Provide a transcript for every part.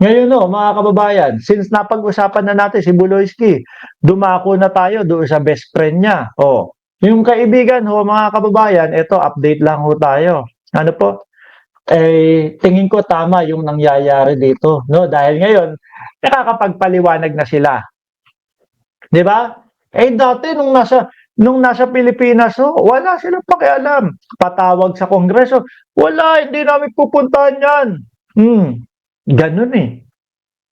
Ngayon no, mga kababayan, since napag-usapan na natin si Buloyski, dumako na tayo doon sa best friend niya. Oh, yung kaibigan ho, mga kababayan, ito update lang ho tayo. Ano po? Tingin ko tama yung nangyayari dito, no? Dahil ngayon, nakakapagpaliwanag na sila. 'Di ba? Dati nung nasa Pilipinas ho, wala silang pakialam. Patawag sa Kongreso, wala, hindi namin pupuntahan 'yan. Ganun eh.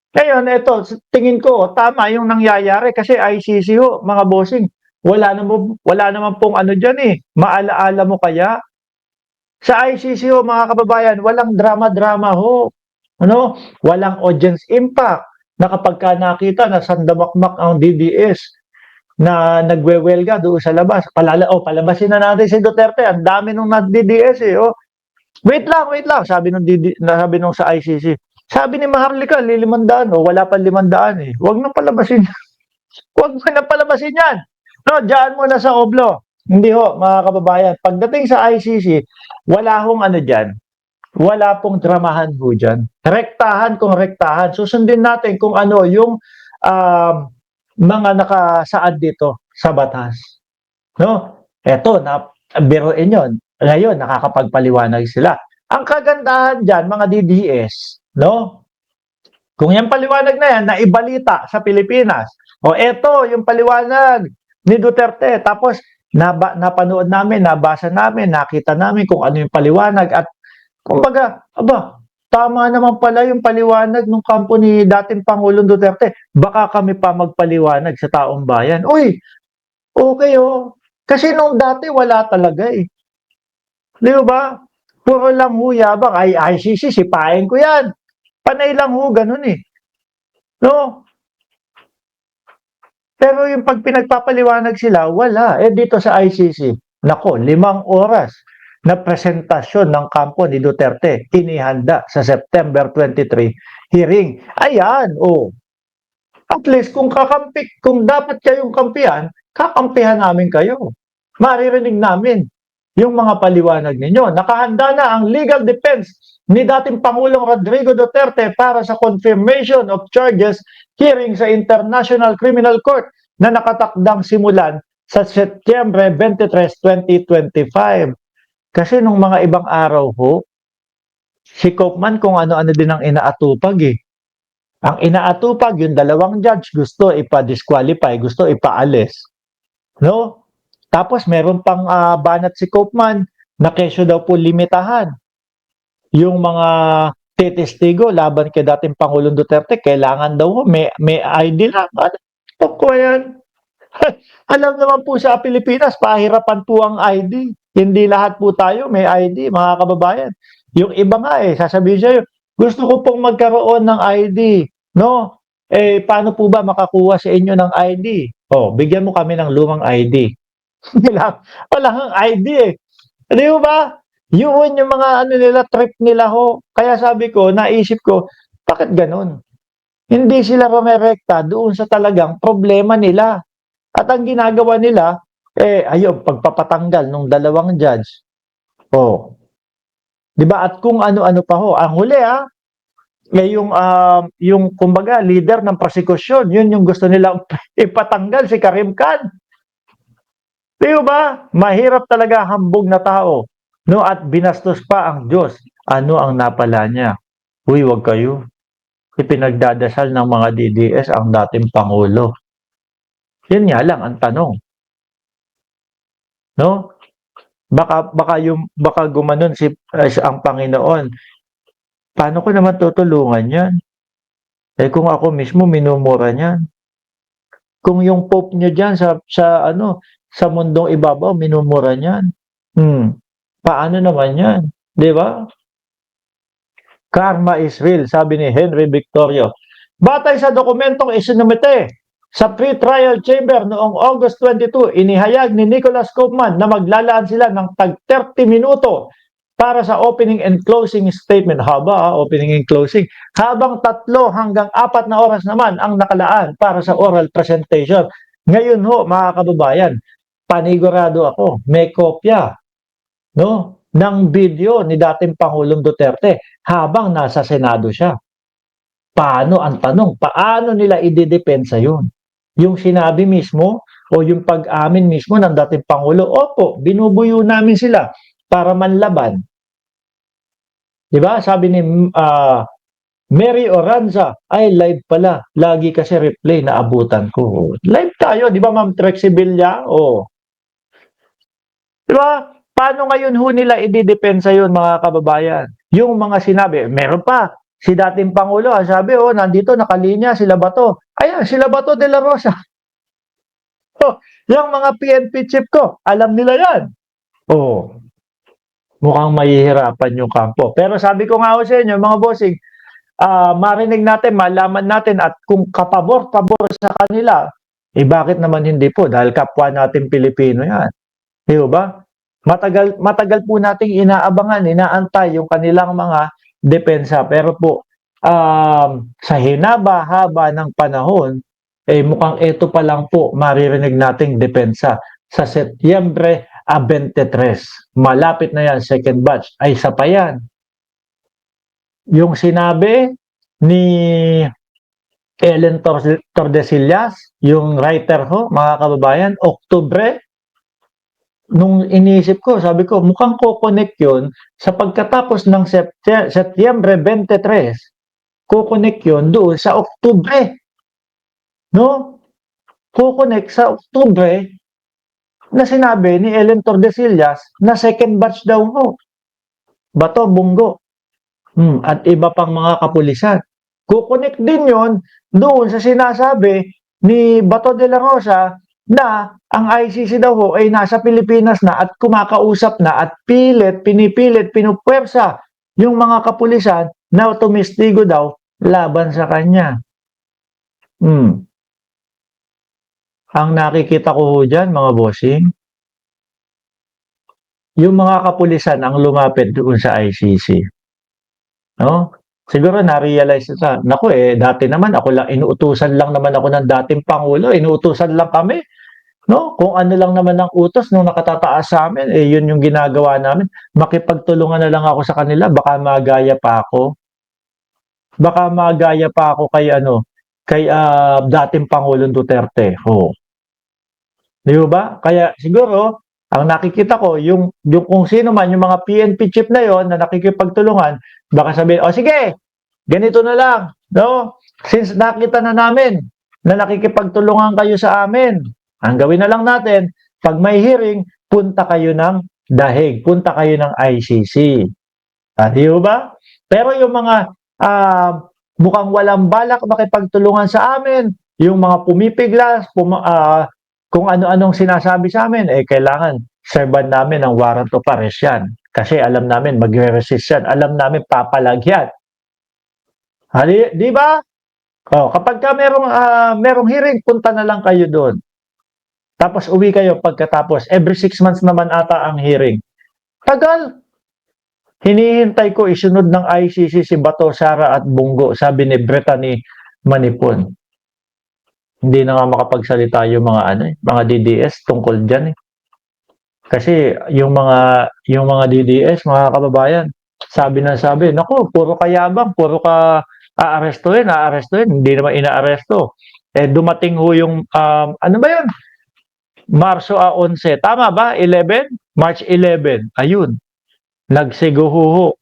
Ngayon, eto, tingin ko, tama yung nangyayari kasi ICC ho, mga bossing, wala naman pong ano dyan eh. Maalaala mo kaya? Sa ICC ho, mga kababayan, walang drama-drama ho. Ano? Walang audience impact na kapag ka nakita na sandamakmak ang DDS na nagwewelga doon sa labas. Palabasin na natin si Duterte. Ang dami nung DDS eh. Oh. Wait lang, sabi nung sa ICC. Sabi ni Maharlika, lilimandaan. O, wala pa 500 eh. Huwag na palabasin. Huwag mo na palabasin yan. No, diyan mo na sa oblo. Hindi ho, mga kababayan. Pagdating sa ICC, wala hong ano dyan. Wala pong dramahan ho dyan. Rektahan kung rektahan. Susundin natin kung ano yung mga nakasaad dito sa batas. No? Eto, biruin yun. Ngayon, nakakapagpaliwanag sila. Ang kagandahan dyan, mga DDS, no? Kung yung paliwanag na yan, naibalita sa Pilipinas, o eto, yung paliwanag ni Duterte, tapos napanood namin, nabasa namin, nakita namin kung ano yung paliwanag at kumbaga, aba, tama naman pala yung paliwanag ng kampo ni dating Pangulong Duterte. Baka kami pa magpaliwanag sa taong bayan. Uy, okay oh. Kasi nung dati wala talaga eh. Di ba? Puro lang ho yabang. Ay, ICC, sipain ko yan. Panay lang ho, ganun eh. No? Pero yung pag pinagpapaliwanag sila, wala. Dito sa ICC, nako, 5 oras na presentasyon ng kampo ni Duterte, inihanda sa September 23 hearing. Ayan, oh. At least kung dapat kayong kampihan, kakampihan namin kayo. Maririnig namin yung mga paliwanag ninyo. Nakahanda na ang legal defense ni dating Pangulong Rodrigo Duterte para sa confirmation of charges hearing sa International Criminal Court na nakatakdang simulan sa Setyembre 23, 2025. Kasi nung mga ibang araw ho, si Kaufman kung ano-ano din ang inaatupag eh. Ang inaatupag, yung 2 judge gusto ipa-disqualify, gusto ipaalis. No? Tapos meron pang banat si Kaufman na kesyo daw po limitahan. Yung mga testigo laban kay dating Pangulong Duterte, kailangan daw may ID lang. Ano po yan? Alam naman po sa Pilipinas, pahirapan po ang ID. Hindi lahat po tayo may ID, mga kababayan. Yung iba nga sasabihin sa'yo, gusto ko pong magkaroon ng ID. No? Paano po ba makakuha sa inyo ng ID? Oh, bigyan mo kami ng lumang ID. Wala kang ID eh. Di ba? Yun yung mga ano nila, trip nila ho. Kaya sabi ko, naisip ko, bakit ganun? Hindi sila rumerekta doon sa talagang problema nila. At ang ginagawa nila, ayun, pagpapatanggal ng 2 judge. Oh. 'Di ba? At kung ano-ano pa ho. Ang huli yung kumbaga leader ng prosecution, yun yung gusto nilang ipatanggal si Karim Khan. Di ba? Mahirap talaga hambog na tao. No? At binastos pa ang Diyos. Ano ang napala niya? Uy, wag kayo. Ipinagdadasal ng mga DDS ang dating Pangulo. Yan nga lang ang tanong. No? Baka gumanon ang Panginoon. Paano ko naman tutulungan 'yan? Kung ako mismo minumura niyan. Kung yung pope niyo diyan sa mundong ibabaw minumura niyan. Paano naman 'yan, 'di ba? Karma is real, sabi ni Henry Victorio. Batay sa dokumentong isinumite sa pre-trial chamber noong August 22, inihayag ni Nicholas Kaufman na maglalaan sila ng tag 30 minuto para sa opening and closing statement. Haba, opening and closing. Habang 3 hanggang 4 na oras naman ang nakalaan para sa oral presentation. Ngayon ho, mga kababayan, panigurado ako, may kopya, no, ng video ni dating Pangulong Duterte habang nasa Senado siya. paano, ang tanong, paano nila idedepensa yun? Yung sinabi mismo o yung pag-amin mismo ng dating Pangulo, opo, binubuyo namin sila para manlaban. Diba? Sabi ni Mary Oranza, ay live pala. Lagi kasi replay na abutan ko. Live tayo, di ba Ma'am Trexibilla? Oh. Di ba? Paano ngayon ho nila ididepensa yun mga kababayan? Yung mga sinabi, meron pa. Si dating Pangulo, sabi, oh, nandito, nakalinya, sila Bato. Ayan, sila Bato de la Rosa. Oh, yung mga PNP chief ko, alam nila yan. Oh, mukhang mahihirapan yung kampo. Pero sabi ko nga ho sa inyo, mga bossing, marinig natin, malaman natin at kung kapabor-pabor sa kanila, eh bakit naman hindi po? Dahil kapwa natin Pilipino yan. Di ba? Matagal po nating inaabangan, inaantay yung kanilang mga depensa. Pero po, sa hinaba-haba ng panahon, eh mukhang ito pa lang po maririnig nating depensa. Sa Setyembre 23, malapit na yan, second batch, ay isa pa yan. Yung sinabi ni Ellen Tordesillas, yung writer ho, mga kababayan, Oktubre, nung iniisip ko, sabi ko, mukhang kukonek yun sa pagkatapos ng Setyembre 23, kukonek yun doon sa Oktubre. No? Kukonek sa Oktubre na sinabi ni Ellen Tordesillas na second batch daw ho. Bato, Bungo. At iba pang mga kapulisan. Kukonek din yon doon sa sinasabi ni Bato de la Rosa na ang ICC daw ho ay nasa Pilipinas na at kumakausap na at pinipilit, pinupwersa yung mga kapulisan na tumistigo daw laban sa kanya. Ang nakikita ko ho dyan, mga bossing, yung mga kapulisan ang lumapit doon sa ICC. No? Siguro na-realize sa, naku dati naman ako lang, inuutusan lang naman ako ng dating Pangulo, inuutusan lang kami. No? Kung ano lang naman ang utos nung nakatataas sa amin, yun yung ginagawa namin. Makipagtulungan na lang ako sa kanila, baka magaya pa ako. Baka magaya pa ako kay dating Pangulong Duterte. Oh. Di ba? Kaya siguro, ang nakikita ko, yung kung sino man, yung mga PNP chief na yon na nakikipagtulungan, baka sabihin, sige, ganito na lang. No? Since nakita na namin na nakikipagtulungan kayo sa amin, ang gawin na lang natin, pag may hearing, punta kayo ng dahig, punta kayo ng ICC. Di ba? Pero yung mga mukhang walang balak makipagtulungan sa amin, yung mga pumipiglas, kung ano-anong sinasabi sa amin, kailangan serban namin ng warrant of arrest yan. Kasi alam namin magre-resist yan. Alam namin papalag yan. Di ba? Kapag ka merong hearing, punta na lang kayo doon. Tapos uwi kayo pagkatapos. Every 6 months naman ata ang hearing. Tagal. Hinihintay ko isunod ng ICC si Bato, Sara at Bungo, sabi ni Brittany Manipon. Hindi na nga makapagsalita yung mga DDS tungkol diyan. Kasi yung mga DDS, mga kababayan, sabi, naku, puro kayabang, puro ka aarestuhin, hindi naman inaaresto. Dumating ho yung, ano ba yun? Marso 11, tama ba? 11? March 11, ayun. Nagsiguho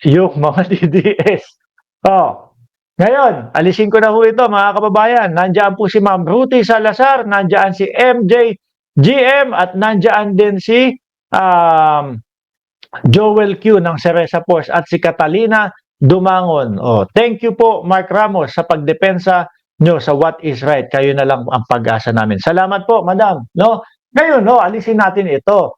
yung mga DDS. Ngayon, alisin ko na ho ito mga kababayan. Nandiyan po si Ma'am Ruthie Salazar, nandiyan si MJ GM at nandiyan din si Joel Q ng Ceresa Force at si Catalina Dumangon. Thank you po Mark Ramos sa pagdepensa nyo sa what is right. Kayo na lang ang pag-asa namin. Salamat po, madam. No? Ngayon, alisin natin ito.